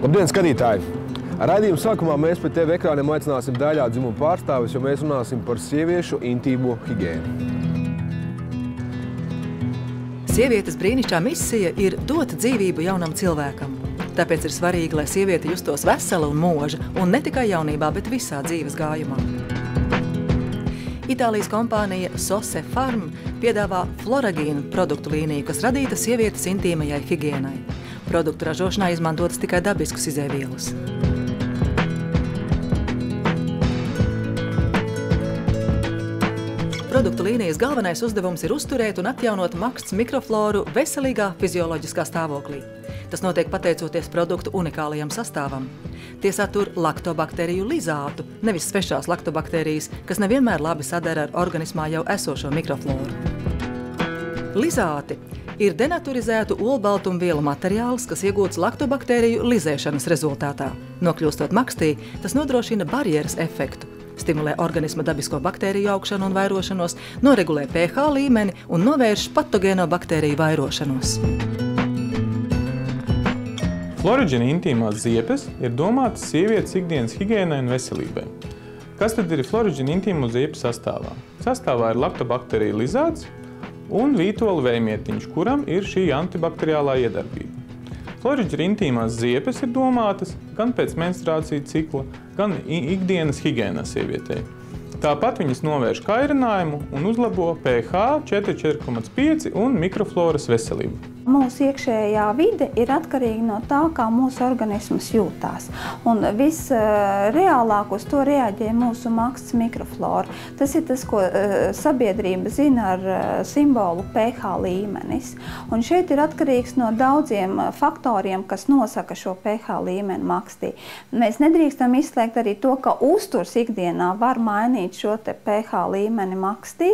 Labdien, skatītāji! Raidījuma sākumā mēs pie TV ekrāniem aicināsim daļā dzimumu pārstāvis, jo mēs runāsim par sieviešu intīmo higiēnu. Sievietes brīnišķīgā misija ir dot dzīvību jaunam cilvēkam. Tāpēc ir svarīgi, lai sieviete justos vesela un mūža, un ne tikai jaunībā, bet visā dzīves gājumā. Itālijas kompānija Sose Farm piedāvā Floragīnu produktu līniju, kas radīta sievietes intīmajai higiēnai. Produktu ražošanā izmantotas tikai dabiskas izēvielas. Produktu līnijas galvenais uzdevums ir uzturēt un atjaunot maksts mikrofloru veselīgā fizioloģiskā stāvoklī. Tas notiek pateicoties produktu unikālajam sastāvam. Tie satur laktobakteriju lizātu, nevis svešās laktobaktērijas, kas nevienmēr labi sadara ar organismā jau esošo mikrofloru. Lizāti ir denaturizētu olbaltumvielu materiāls, kas iegūts laktobaktēriju lizēšanas rezultātā. Nokļūstot makstī, tas nodrošina barjeras efektu, stimulē organisma dabisko baktēriju augšanu un vairošanos, noregulē pH līmeni un novērš patogēno baktēriju vairošanos. Floragīna intīmās ziepes ir domātas sievietes ikdienas higiēnai un veselībai. Kas tad ir Floragīna intīmo ziepu sastāvā? Sastāvā ir laktobakteriju lizāts un vītola vējmietiņš, kuram ir šī antibakteriālā iedarbība. Floragīna intīmās ziepes ir domātas gan pēc menstruāciju cikla, gan ikdienas higiēnā sievietei. Tāpat viņas novērš kairinājumu un uzlabo pH 4,5 un mikrofloras veselību. Mūsu iekšējā vide ir atkarīga no tā, kā mūsu organisms jūtās. Un visreālāk uz to reaģē mūsu maksts mikroflora. Tas ir tas, ko sabiedrība zina ar simbolu pH līmenis. Un šeit ir atkarīgs no daudziem faktoriem, kas nosaka šo pH līmeni makstī. Mēs nedrīkstam izslēgt arī to, ka uzturs ikdienā var mainīt šo te pH līmeni makstī.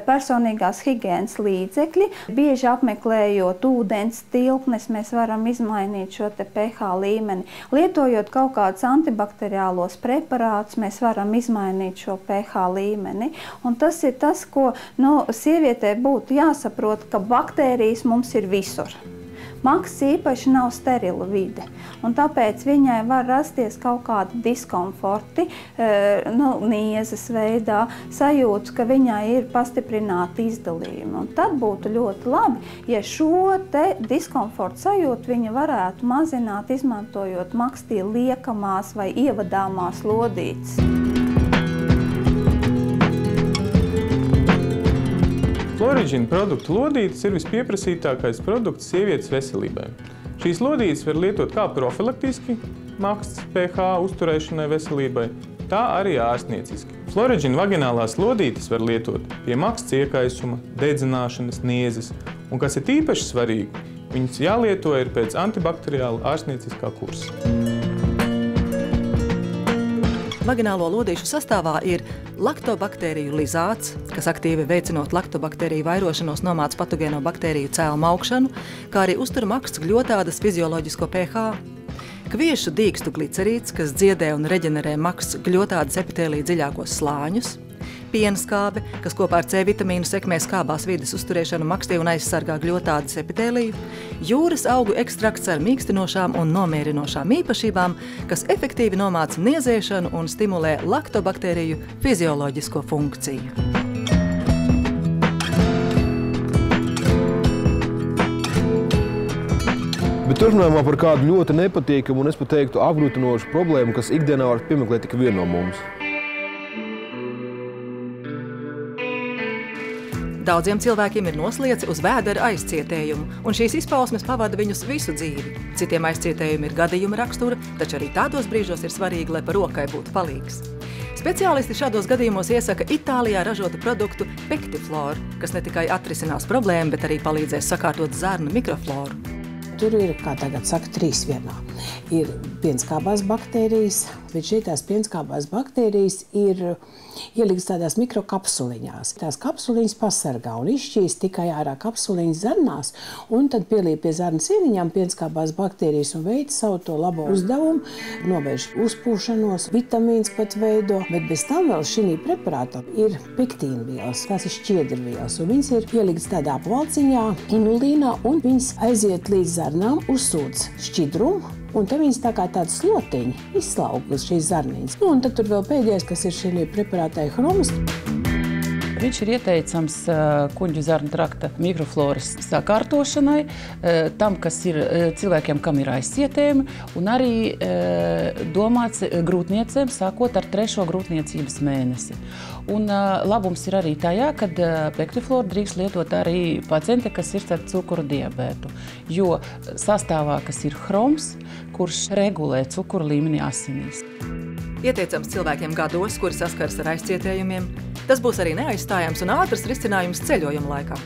Personīgās higiēnas līdzekļi, bieži apmeklējot ūdens tilpnes, mēs varam izmainīt šo te pH līmeni. Lietojot kaut kādus antibakteriālos preparātus, mēs varam izmainīt šo pH līmeni. Un tas ir tas, ko sievietē būtu jāsaprot, ka baktērijas mums ir visur. Maksts īpaši nav sterila vide, un tāpēc viņai var rasties kaut kādi diskomforti, niezes veidā, sajūtas, ka viņai ir pastiprināti izdalījumi. Un tad būtu ļoti labi, ja šo te diskomfortu sajūtu viņa varētu mazināt, izmantojot makstī liekamās vai ievadāmās lodītes. Floragīna produktu lodītes ir vispieprasītākais produkts sievietes veselībai. Šīs lodītes var lietot kā profilaktiski maksts pH uzturēšanai veselībai, tā arī ārstnieciski. Floragīna vaginālās lodītes var lietot pie maksts iekaisuma, dedzināšanas, niezes, un kas ir īpaši svarīgi, viņas jālieto ir pēc antibakteriāla ārstnieciskā kursa. Vaginālo lodīšu sastāvā ir laktobakteriju lizāts, kas aktīvi veicinot laktobakteriju vairošanos nomāc patogēno baktēriju cēlumu augšanu, kā arī uztur maksts gļotādas fizioloģisko pH. Kviešu dīkstu glicerīts, kas dziedē un reģenerē maksts gļotādas epitēlija dziļākos slāņus. Pienskābe, kas kopā ar C vitamīnu sekmē skābās vides uzturēšanu makstī un aizsargā gļotādas epitēliju. Jūras augu ekstrakts ar mīkstinošām un nomierinošām īpašībām, kas efektīvi nomāca niezēšanu un stimulē laktobakteriju fizioloģisko funkciju. Bet turpinājumā par kādu ļoti nepatīkamu un es pat teiktu apgrūtinošu problēmu, kas ikdienā var piemeklēt tikai vienu no mums. Daudziem cilvēkiem ir nosliece uz vēdera aizcietējumu, un šīs izpausmes pavada viņus visu dzīvi. Citiem aizcietējumi ir gadījuma rakstura, taču arī tādos brīžos ir svarīgi, lai par rokai būtu palīgs. Speciālisti šādos gadījumos iesaka Itālijā ražotu produktu Pectiflor, kas ne tikai atrisinās problēmu, bet arī palīdzēs sakārtot zarnu mikrofloru. Tur ir, kā tagad saka, 3 vienā. Ir pienskābās baktērijas, bet šeit tās pienskābās baktērijas ir ieliktas tādās mikrokapsuliņās. Tās kapsuliņas pasargā un izšķīst tikai ārā kapsuliņas zarnās, un tad pieliek pie zarnu sieniņām pienskābās baktērijas un veic savu to labo uzdevumu, novērš uzpūšanos, vitamīns pat veido, bet bez tam vēl šī preparātā ir pektīnvielas, tās ir šķiedrvielas, un viņas ir ieliktas tādā apvalciņā, inulīnā, un viņas aiziet līdz zarnām, uzsūc šķidrumu, Un te viņas tā kā tāda slotiņa izslauka uz šīs zarniņas. Nu, un tad tur vēl pēdējais, kas ir šī preparātai Chromas. Viņš ir ieteicams kuģu zarnu trakta mikrofloras sakārtošanai, tam, kas ir cilvēkiem, kam ir aizcietējumi, un arī domāts grūtniecēm, sākot ar 3. grūtniecības mēnesi. Un labums ir arī tajā, ka pektifloru drīkst lietot arī pacienti, kas ir ar cukuru diabētu, jo sastāvā, kas ir chroms, kurš regulē cukuru līmeni asinīs. Ieteicams cilvēkiem gados, kuri saskaras ar aizcietējumiem. Tas būs arī neaizstājams un ātrs risinājums ceļojuma laikā.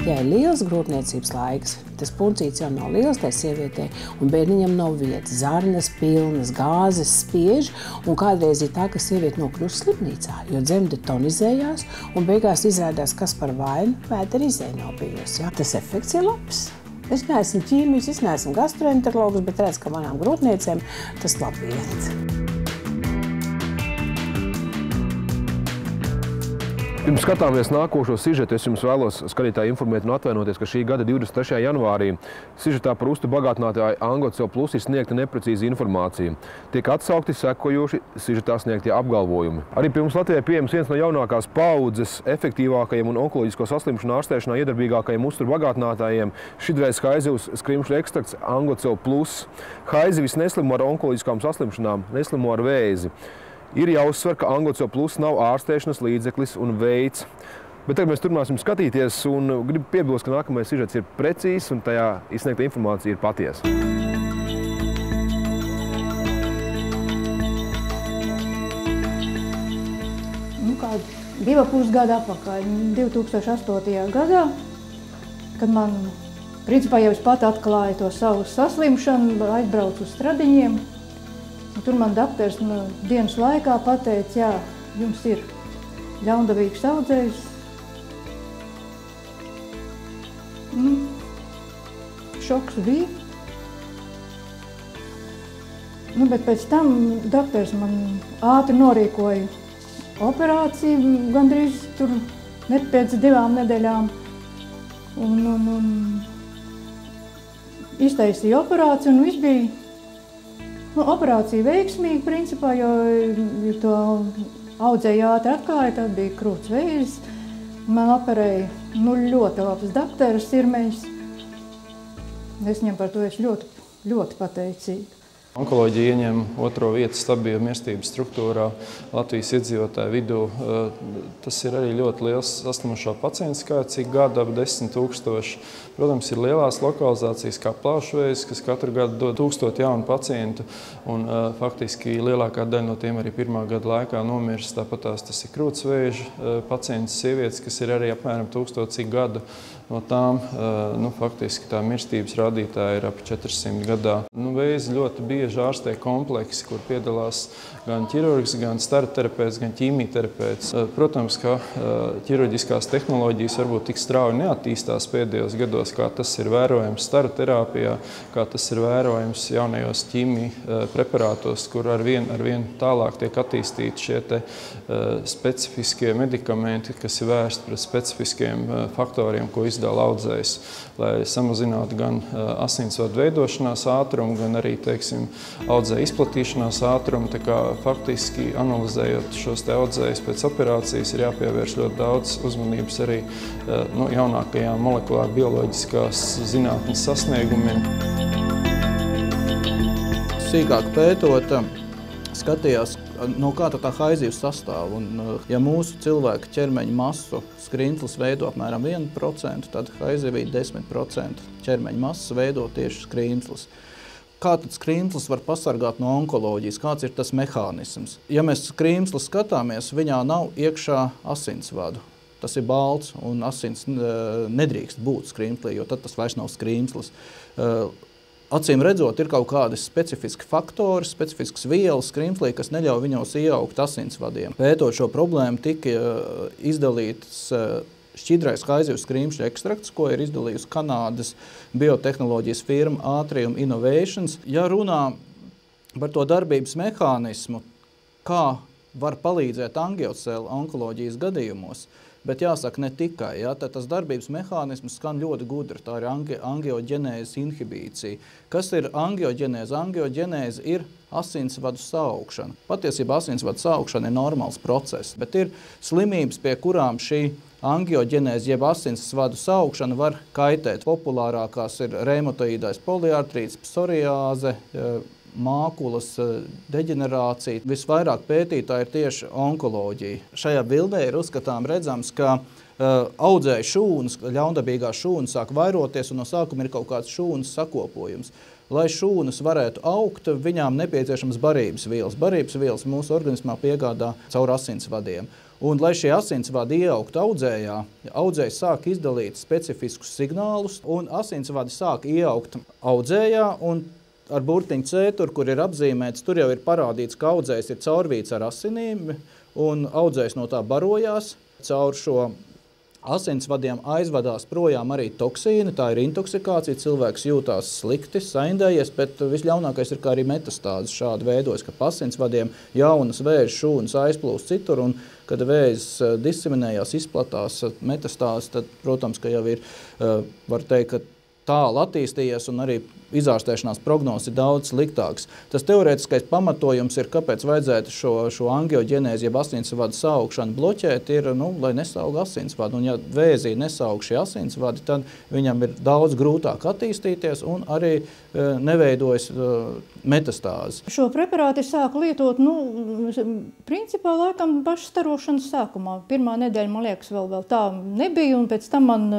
Ja ir liels grūtniecības laiks, tas puncīts jau nav liels tai sievietei, un bērniņam nav vietas, zarnas pilnas, gāzes spiež, un kādreiz ir tā, ka sieviete nokļūst slimnīcā, jo dzemde tonizējās, un beigās izrādās, kas par vainu vēdera izēja nav bijusi. Ja? Tas efekts ir labs. Es neesmu ķīmijs, es neesmu gastroenterologs, bet redzu, ka manām grūtniecēm tas labi iet. Pirms skatāmies nākošo sižetu, es jums vēlos skatītāji informēt un atvainoties, ka šī gada 23. janvārī sižetā par ustu bagātinātāju Angocel Plus ir sniegta neprecīza informācija. Tiek atsaukti sekojoši sižetā sniegtie apgalvojumi. Arī pie mums Latvijā pieejams viens no jaunākās paaudzes efektīvākajiem un onkoloģisko saslimšanu ārstēšanā iedarbīgākajiem uzturu bagātinātājiem šķidrais haizivs skrimšļu ekstrakts Angocel Plus. Haizivis neslimo ar onkoloģiskām saslimšanām, neslimo ar vēzi. Ir jāuzsver, ka Angocel Plus nav ārstēšanas līdzeklis un veids. Bet tagad mēs turpināsim skatīties un gribu piebilst, ka nākamais sižets ir precīzs un tajā izsniegta informācija ir patiesa. Kā 2,5 gadu atpakaļ, 2008. gadā, kad man, principā jau es pat atklāju to savu saslimšanu, aizbraucu uz Stradiņiem. Tur man doktors dienas laikā pateica, jā, jums ir ļaundabīgs audzējs. Šoks bija. Bet pēc tam doktors man ātri norīkoja operāciju, gandrīz tur ne pēc 2 nedēļām. Un iztaisīja operāciju un viss bija. Operācija veiksmīga, principā, jo to audzēju ātri atklāja, tad bija krūts vēzis. Man operēja ļoti labs doktors, sirmeņš. Es viņam par to esmu ļoti pateicīga. Onkoloģija ieņem 2. vietu stabila mirstības struktūrā Latvijas iedzīvotāju vidū. Tas ir arī ļoti liels saslimušo pacientu skaits, ik gadu ap 10 000. Protams, ir lielās lokalizācijas kā plaušvēzis, kas katru gadu dod 1000 jaunu pacientu, un faktiski lielākā daļa no tiem arī 1. gada laikā nomirst. Tāpatās tas ir krūtsvēža pacients, sievietes, kas ir arī apmēram 1000 ik gadu. No tām faktiski tā mirstības rādītāja ir ap 400 gadā. Vēzi ļoti bieži ārstē kompleksi, kur piedalās gan ķirurgs, gan staroterapeits, gan ķīmijterapeits. Protams, ka ķirurģiskās tehnoloģijas varbūt tik strauji neattīstās pēdējos gados, kā tas ir vērojams staroterapijā, kā tas ir vērojams jaunajos ķīmiju preparātos, kur ar vien tālāk tiek attīstīti šie te specifiskie medikamenti, kas ir vērsti pret specifiskiem faktoriem, ko izdala audzējs, lai samazinātu gan asinsvadu veidošanās ātrumu, gan arī, teiksim, audzēja izplatīšanās ātrumu. Tā kā faktiski analizējot šos te audzējus pēc operācijas ir jāpievērš ļoti daudz uzmanības arī jaunākajām molekulāri bioloģiskās zinātnes sasniegumiem. Sīkāk pētot, skatījās, no kā tā haizivs sastāv. Un, ja mūsu cilvēka ķermeņa masu skrīntlis veido apmēram 1%, tad haizivī 10% ķermeņa masas veido tieši skrīntlis. Kā tad skrīntlis var pasargāt no onkoloģijas? Kāds ir tas mehānisms? Ja mēs skrīntli skatāmies, viņā nav iekšā asinsvadu. Tas ir balts un asins nedrīkst būt skrīntlī, jo tad tas vairs nav skrīntlis. Acīm redzot, ir kaut kādi specifiski faktori, specifiskas vielas skrīntlī, kas neļauj viņos iejaukt asinsvadiem. Pētot šo problēmu, tika izdalīts šķidrais haizivs skrimšļu ekstrakts, ko ir izdalījusi Kanādas biotehnoloģijas firma Atrium Innovations. Ja runā par to darbības mehānismu, kā var palīdzēt angiocelu onkoloģijas gadījumos, bet jāsaka ne tikai. Ja? Tad tas darbības mehānisms skan ļoti gudri. Tā ir angioģenēzes inhibīcija. Kas ir angioģenēze? Angioģenēze ir asinsvadu saaugšana. Patiesībā asinsvadu saaugšana ir normāls process, bet ir slimības, pie kurām šī angioģenēze jeb asinsvadu saaugšana var kaitēt. Populārākās ir reumatoīdais poliartrīts, psoriāze, mākulas deģenerācija. Visvairāk pētītāji ir tieši onkoloģija. Šajā bildē ir uzskatām redzams, ka audzēja šūnas, ļaundabīgās šūnas sāk vairoties un no sākuma ir kaut kāds šūnas sakopojums. Lai šūnas varētu augt, viņām nepieciešams barības vielas. Barības vielas mūsu organismā piegādā caur asinsvadiem. Un, lai šie asinsvadi ieaugtu audzējā, audzējs sāk izdalīt specifiskus signālus, un asinsvadi sāk ieaugt audzējā, un ar burtiņu C, kur ir apzīmēts, tur jau ir parādīts, ka audzējs ir caurvīts ar asinīm, un audzējs no tā barojās. Caur šo asinsvadiem aizvadās projām arī toksīni, tā ir intoksikācija, cilvēks jūtās slikti, saindējies, bet visļaunākais ir, kā arī metastāzes šādi veidojas, ka pa asinsvadiem jaunas vēža šūnas aizplūst citur, un kad vēzis diseminējās, izplatās metastāzes, tad, protams, ka jau ir, var teikt, ka tālu attīstījies un arī izārstēšanās prognozes ir daudz sliktāks. Tas teorētiskais pamatojums ir, kāpēc vajadzētu šo angioģenēzi, jeb asinsvadu saaugšanu bloķēt, ir, lai nesaug asinsvadu. Un ja vēzī nesaug šie asinsvadi, tad viņam ir daudz grūtāk attīstīties un arī neveidojas metastāzes. Šo preparātu es sāku lietot, principā laikam pašu starošanas sākumā. Pirmā nedēļa, man liekas, vēl tā nebija, un pēc tam man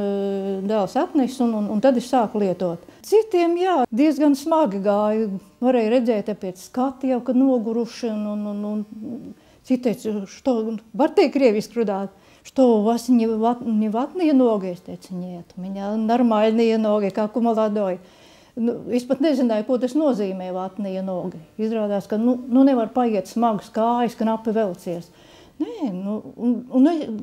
dēls atnes, un tad es sāku lietot. Citiem, jā, diezgan smagi gāja. Varēja redzēt pēc skati jau, kad noguruši, un citi teica, что, var teikt krieviski runāt, что у вас не ватные ноги? Es teicu, нет, у меня нормальные ноги, как у молодой. Es pat nezināju, ko tas nozīmē vatnie nogi. Izrādās, ka nevar paiet smagas kājas, knapi velcies. Nē,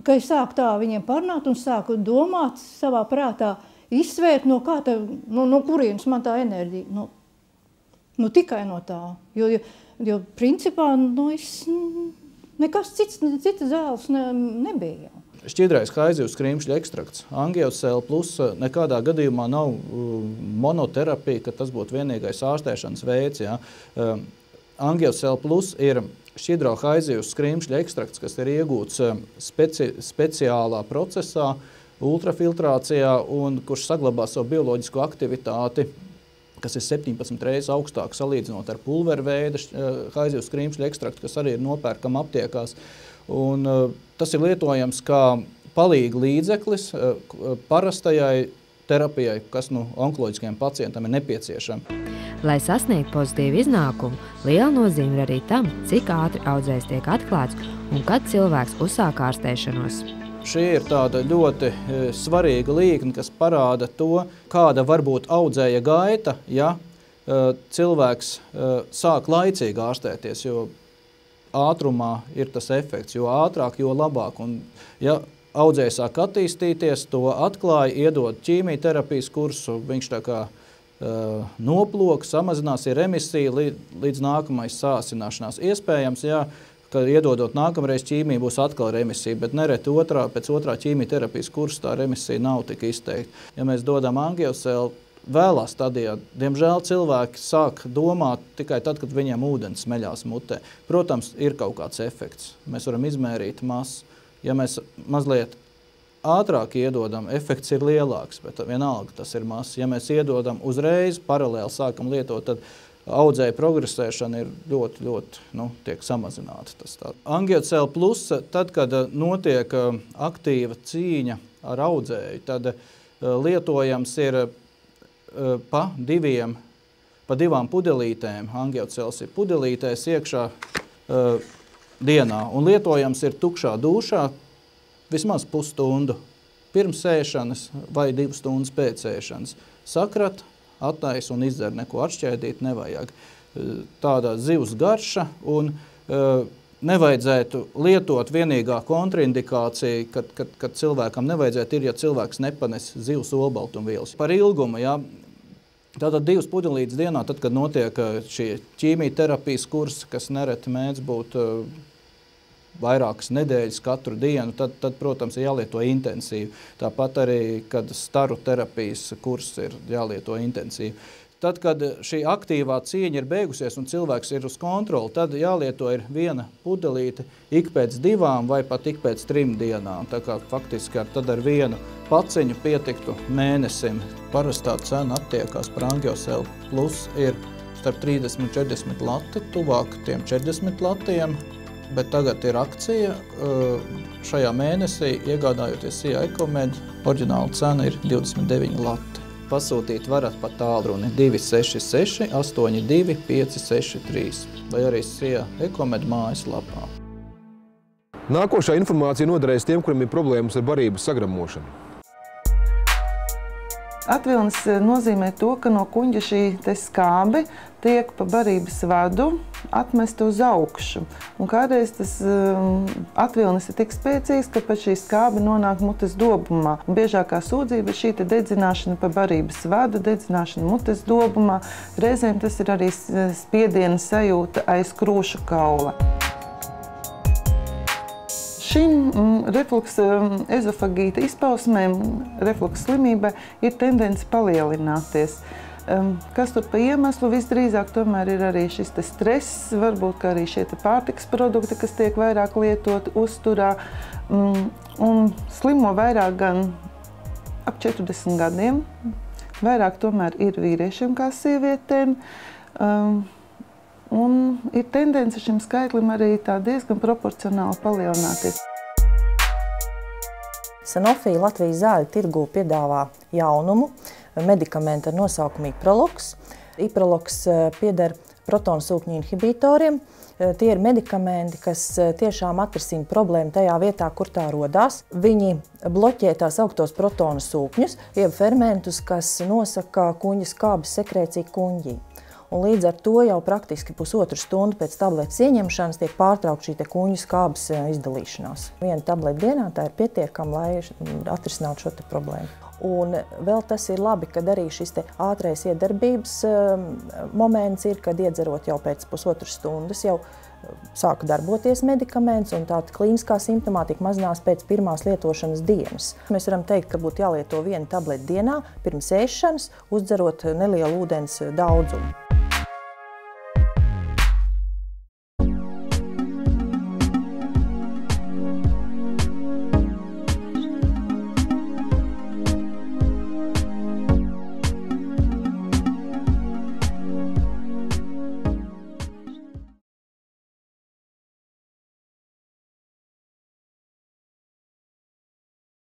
kad es sāku tā viņiem parunāt un sāku domāt savā prātā, izsvērt, no kurienes man tā enerģija. Tikai no tā. Jo principā, nekas cits zēles nebija. Šķidrais haizivju skrimšļa ekstrakts. Angiocel plus nekādā gadījumā nav monoterapija, ka tas būtu vienīgais ārstēšanas veids. Ja. Angiocel plus ir šķidro haizivju skrimšļa ekstrakts, kas ir iegūts speciālā procesā, ultrafiltrācijā, un kurš saglabā savu bioloģisko aktivitāti, kas ir 17 reizes augstāk salīdzinot ar pulverveida haizivju skrimšļa ekstraktu, kas arī ir nopērkama aptiekās. Un tas ir lietojams kā palīga līdzeklis parastajai terapijai, kas onkoloģiskajam pacientam ir nepieciešama. Lai sasniegtu pozitīvu iznākumu, liela nozīme ir arī tam, cik ātri audzējs tiek atklāts un kad cilvēks uzsāk ārstēšanos. Šī ir tāda ļoti svarīga līkne, kas parāda to, kāda var būt audzēja gaita, ja cilvēks sāk laicīgi ārstēties, jo ātrumā ir tas efekts, jo ātrāk, jo labāk. Un, ja audzējs sāk attīstīties, to atklāja, iedod ķīmijterapijas kursu, viņš tā kā noplok, samazinās ir emisija līdz nākamais sāsināšanās. Iespējams, ja, ka iedodot nākamreiz ķīmiju būs atkal remisija, bet nereti pēc otrā ķīmijterapijas kursa tā remisija nav tik izteikta. Ja mēs dodam angiocelu vēlā stadijā, diemžēl cilvēki sāk domāt tikai tad, kad viņiem ūdens smeļās mutē. Protams, ir kaut kāds efekts. Mēs varam izmērīt masu. Ja mēs mazliet ātrāk iedodam, efekts ir lielāks, bet vienalga tas ir mazs. Ja mēs iedodam uzreiz, paralēli sākam lietot, tad audzēja progresēšana ir ļoti tiek samazināta. Angiocel plus, tad, kad notiek aktīva cīņa ar audzēju, tad lietojams ir pa divām pudelītēm. Angiocels ir pudelītēs iekšā dienā, un lietojams ir tukšā dūšā vismaz pusstundu pirms ēšanas vai 2 stundas pēc ēšanas. Sakrat, attais un izdzer, neko atšķēdīt nevajag. Tāda zivs garša, un nevajadzētu lietot vienīgā kontraindikācija, kad cilvēkam nevajadzētu ir, ja cilvēks nepanes zivs olbaltumvielas. Par ilgumu, ja, tātad 2 pudelītes dienā, tad, kad notiek šie ķīmijterapijas kursi, kas nereti mēdz būt vairākas nedēļas katru dienu, tad, protams, ir jālieto intensīvi. Tāpat arī, kad staru terapijas kurs ir jālieto intensīvi. Tad, kad šī aktīvā cīņa ir beigusies un cilvēks ir uz kontroli, tad jālieto ir viena pudelīte ik pēc 2 vai pat ik pēc 3 dienām. Tā kā faktiski tad ar vienu paciņu pietiktu mēnesim. Parastā cena attiekās par Angiosel Plus ir starp 30 un 40 lati, tuvāk tiem 40 latiem, bet tagad ir akcija. Šajā mēnesī iegādājoties SIA Ecomed, oriģināla cena ir 29 lati. Pasūtīt varat pa tālruni 266 82 563 vai arī SIA Ecomed mājaslapā. Nākošā informācija noderēs tiem, kuriem ir problēmas ar barības sagramošanu. Atvilnis nozīmē to, ka no kuņģa šī skābe tiek pa barības vadu atmesta uz augšu. Un kādreiz tas atvilnis ir tik spēcīgs, ka pat šī skābe nonāk mutes dobumā. Un biežākā sūdzība ir šī dedzināšana pa barības vadu, dedzināšana mutes dobumā. Reizēm tas ir arī spiediena sajūta aiz krūšu kaula. Šim refluksa ezofagīta izpausmēm, refluksa slimībai, ir tendence palielināties. Kas tur pa iemeslu? Visdrīzāk tomēr ir arī šis stress, varbūt kā arī šie pārtikas produkti, kas tiek vairāk lietoti uzturā. Un slimo vairāk gan ap 40 gadiem. Vairāk tomēr ir vīriešiem kā sievietēm. Un ir tendence šim skaitlim arī tā diezgan proporcionāli palielināties. Sanofi Latvijas zāļu tirgū piedāvā jaunumu medikamentu ar nosaukumu Iproloks. Iproloks pieder protonu sūkņu inhibitoriem. Tie ir medikamenti, kas tiešām atrisina problēmu tajā vietā, kur tā rodās. Viņi bloķē tās augtos protonu sūkņus, jeb fermentus, kas nosaka kuņģa skābes sekrēciju kuņģī. Un līdz ar to jau praktiski 1,5 stundu pēc tabletes ieņemšanas tiek pārtraukta šī kuņģa skābes izdalīšanās. Viena tablete dienā tā ir pietiekama, lai atrisinātu šo problēmu. Un vēl tas ir labi, kad arī šis ātrais iedarbības moments ir, kad iedzerot jau pēc 1,5 stundas jau sāka darboties medikaments, un tā klīniskā simptomātika mazinās pēc pirmās lietošanas dienas. Mēs varam teikt, ka būtu jālieto viena tablete dienā pirms ēšanas, uzdzerot nelielu ūdens daudzumu.